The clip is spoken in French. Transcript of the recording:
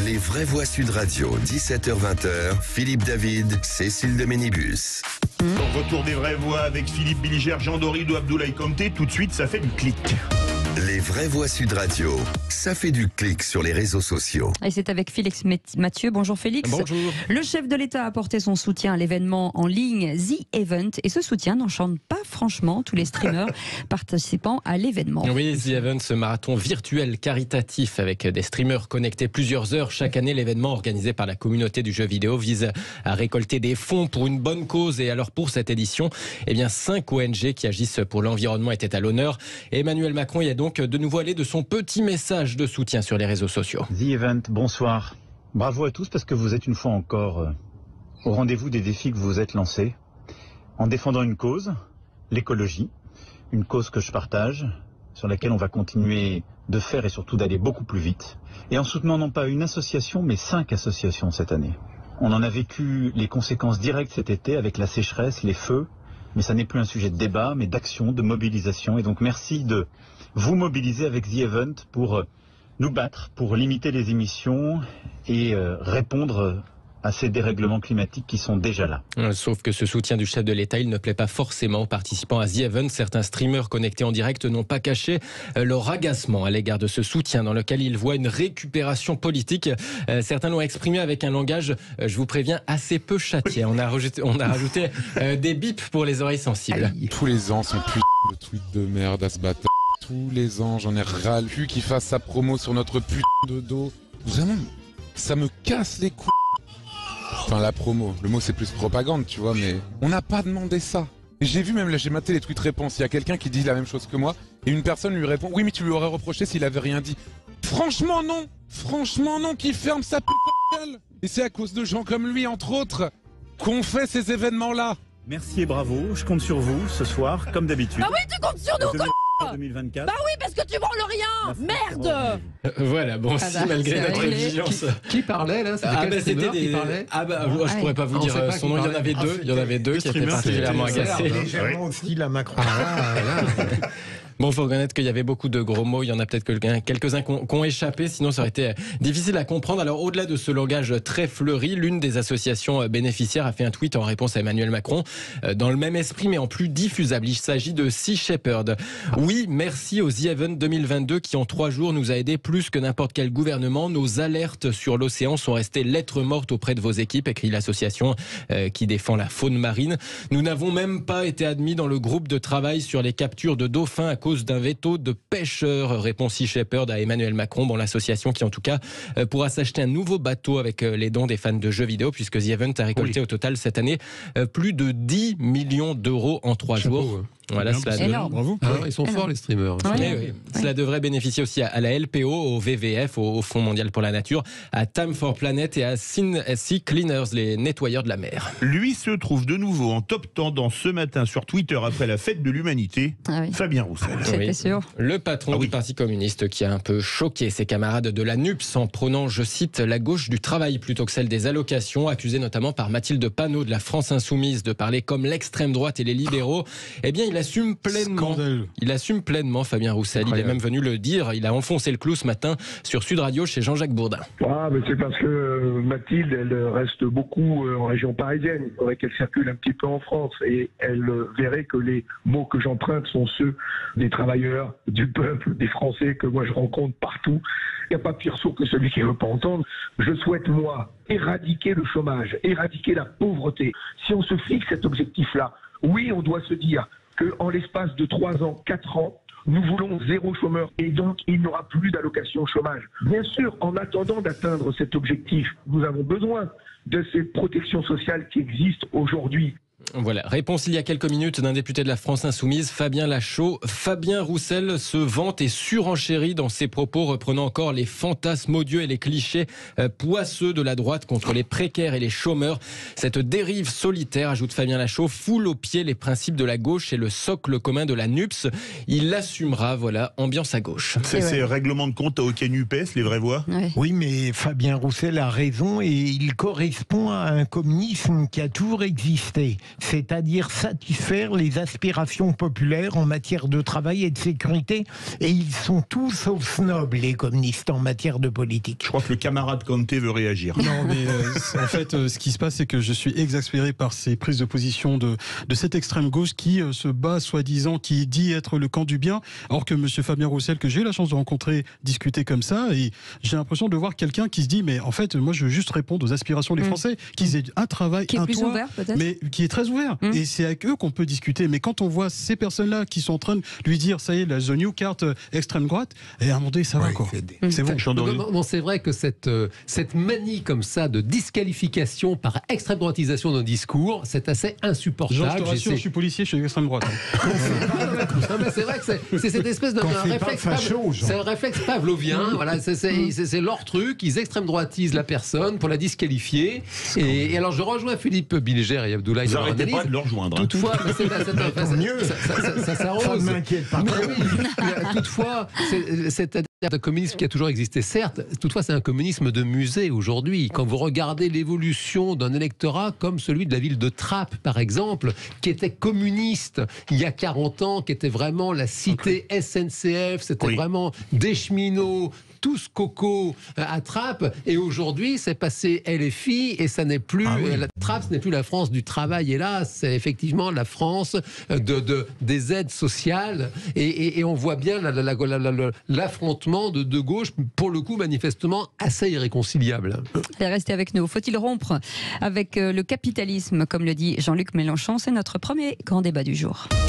Les vraies voix Sud Radio, 17h-20h, Philippe David, Cécile de Ménibus. Retour des vraies voix avec Philippe Billiger, Jean Dorid ou Abdoulaye Comté. Tout de suite, ça fait du clic. Les vraies voix Sud Radio, ça fait du clic sur les réseaux sociaux. Et c'est avec Félix Mathieu. Bonjour Félix. Bonjour. Le chef de l'État a apporté son soutien à l'événement en ligne The Event. Et ce soutien n'enchante pas franchement tous les streamers participant à l'événement. Oui, The Event, ce marathon virtuel caritatif avec des streamers connectés plusieurs heures chaque année. L'événement organisé par la communauté du jeu vidéo vise à récolter des fonds pour une bonne cause. Et alors pour cette édition, 5 ONG qui agissent pour l'environnement étaient à l'honneur. Emmanuel Macron y est donc de nouveau allé de son petit message de soutien sur les réseaux sociaux. The Event, bonsoir. Bravo à tous parce que vous êtes une fois encore au rendez-vous des défis que vous vous êtes lancés en défendant une cause, l'écologie, une cause que je partage, sur laquelle on va continuer de faire et surtout d'aller beaucoup plus vite, et en soutenant non pas une association mais 5 associations cette année. On en a vécu les conséquences directes cet été avec la sécheresse, les feux, mais ça n'est plus un sujet de débat mais d'action, de mobilisation, et donc merci de vous mobiliser avec The Event pour nous battre, pour limiter les émissions et répondre à ces dérèglements climatiques qui sont déjà là. Sauf que ce soutien du chef de l'État, il ne plaît pas forcément aux participants à The Event. Certains streamers connectés en direct n'ont pas caché leur agacement à l'égard de ce soutien dans lequel ils voient une récupération politique. Certains l'ont exprimé avec un langage, je vous préviens, assez peu châtié. On a rajouté des bips pour les oreilles sensibles. Tous les ans, son putain de tweet de merde à ce bâtard. Tous les ans, j'en ai ras le cul qu'il fasse sa promo sur notre putain de dos. Vraiment, ça me casse les couilles. Enfin, la promo, le mot c'est plus propagande, tu vois, mais on n'a pas demandé ça. Et j'ai vu même, là j'ai maté les tweets réponses, il y a quelqu'un qui dit la même chose que moi, et une personne lui répond, oui mais tu lui aurais reproché s'il avait rien dit. Franchement non, qu'il ferme sa putain de gueule. Et c'est à cause de gens comme lui, entre autres, qu'on fait ces événements-là. Merci et bravo, je compte sur vous ce soir, comme d'habitude. Ah oui, tu comptes sur nous, 2024. Bah oui, parce que tu branles rien. Merde. Voilà, bon, si malgré notre exigence. Qui parlait là? C'était qui parlait je pourrais pas vous dire son nom, il y en avait deux qui étaient particulièrement agacés. Légèrement hostile à Macron. Bon, il faut reconnaître qu'il y avait beaucoup de gros mots. Il y en a peut-être quelques-uns qui ont échappé. Sinon, ça aurait été difficile à comprendre. Alors, au-delà de ce langage très fleuri, l'une des associations bénéficiaires a fait un tweet en réponse à Emmanuel Macron. Dans le même esprit, mais en plus diffusable. Il s'agit de Sea Shepherd. Oui, merci aux The Event 2022 qui, en 3 jours, nous a aidés plus que n'importe quel gouvernement. Nos alertes sur l'océan sont restées lettres mortes auprès de vos équipes, écrit l'association qui défend la faune marine. Nous n'avons même pas été admis dans le groupe de travail sur les captures de dauphins à cause d'un veto de pêcheurs, répond Sea Shepherd à Emmanuel Macron. Bon, l'association qui en tout cas pourra s'acheter un nouveau bateau avec les dons des fans de jeux vidéo, puisque The Event a récolté au total cette année plus de 10 millions d'euros en 3 jours. Voilà, bravo. Ils sont forts les streamers. Oui. Cela devrait bénéficier aussi à la LPO, au VVF, au Fonds mondial pour la nature, à Time for Planet et à Sea Cleaners, les nettoyeurs de la mer. Lui se trouve de nouveau en top tendance ce matin sur Twitter après la fête de l'humanité. Fabien Roussel. C'était sûr. Le patron du Parti communiste qui a un peu choqué ses camarades de la NUPS en prônant, je cite, la gauche du travail plutôt que celle des allocations, accusé notamment par Mathilde Panot de la France Insoumise de parler comme l'extrême droite et les libéraux. Eh bien, il assume pleinement Fabien Roussel. Il est même venu le dire. Il a enfoncé le clou ce matin sur Sud Radio chez Jean-Jacques Bourdin. Mais c'est parce que Mathilde, elle reste beaucoup en région parisienne. Il faudrait qu'elle circule un petit peu en France et elle verrait que les mots que j'emprunte sont ceux des travailleurs, du peuple, des Français que moi je rencontre partout. Il n'y a pas pire sourd que celui qui ne veut pas entendre. Je souhaite, moi, éradiquer le chômage, éradiquer la pauvreté. Si on se fixe cet objectif-là, oui, on doit se dire qu'en l'espace de 3 ans, 4 ans, nous voulons 0 chômeur et donc il n'y aura plus d'allocation chômage. Bien sûr, en attendant d'atteindre cet objectif, nous avons besoin de ces protections sociales qui existent aujourd'hui. Voilà, réponse il y a quelques minutes d'un député de la France Insoumise, Fabien Lachaud. Fabien Roussel se vante et surenchérit dans ses propos, reprenant encore les fantasmes odieux et les clichés poisseux de la droite contre les précaires et les chômeurs. Cette dérive solitaire, ajoute Fabien Lachaud, foule aux pieds les principes de la gauche et le socle commun de la NUPS. Il l'assumera, voilà, ambiance à gauche. C'est règlement de compte à aucun UPS, les vraies voix. Oui, mais Fabien Roussel a raison et il correspond à un communisme qui a toujours existé. c'est-à-dire satisfaire les aspirations populaires en matière de travail et de sécurité. Et ils sont tous sauf snobs, les communistes, en matière de politique. Je crois que le camarade Conte veut réagir. Non, mais en fait, ce qui se passe, c'est que je suis exaspéré par ces prises de position de cette extrême gauche qui se bat, soi-disant, qui dit être le camp du bien, alors que M. Fabien Roussel, que j'ai eu la chance de rencontrer, discuter comme ça, et j'ai l'impression de voir quelqu'un qui se dit, mais en fait, moi, je veux juste répondre aux aspirations des Français, qu'ils aient un travail, qui est un plus toit, ouvert, peut-être, mais qui est très ouvert. Et c'est avec eux qu'on peut discuter. Mais quand on voit ces personnes-là qui sont en train de lui dire, ça y est, la The New Carte extrême droite, et à un moment donné, ça va, quoi. C'est bon. Non, c'est vrai que cette manie comme ça de disqualification par extrême droitisation d'un discours, c'est assez insupportable. Jean, je te rassure, je suis policier, je suis extrême droite. Non, mais c'est vrai que c'est cette espèce de réflexe. C'est un réflexe pavlovien. Voilà, c'est leur truc. Ils extrême droitisent la personne pour la disqualifier. Et alors, je rejoins Philippe Bilger et Abdoulaye. Vous arrêtez pas de leur rejoindre. Toutefois, ça s'arrose. Ça ne m'inquiète pas. Toutefois, c'est un communisme qui a toujours existé, certes. Toutefois, c'est un communisme de musée aujourd'hui. Quand vous regardez l'évolution d'un électorat comme celui de la ville de Trappes, par exemple, qui était communiste il y a 40 ans, qui était vraiment la cité SNCF, c'était vraiment des cheminots, tous cocos à Trappes, et aujourd'hui c'est passé LFI et ça n'est plus Trappes, ce n'est plus la France du travail, et là c'est effectivement la France des aides sociales, et on voit bien l'affrontement de gauche, pour le coup manifestement assez irréconciliable. Allez, restez avec nous. Faut-il rompre avec le capitalisme, comme le dit Jean-Luc Mélenchon? C'est notre premier grand débat du jour.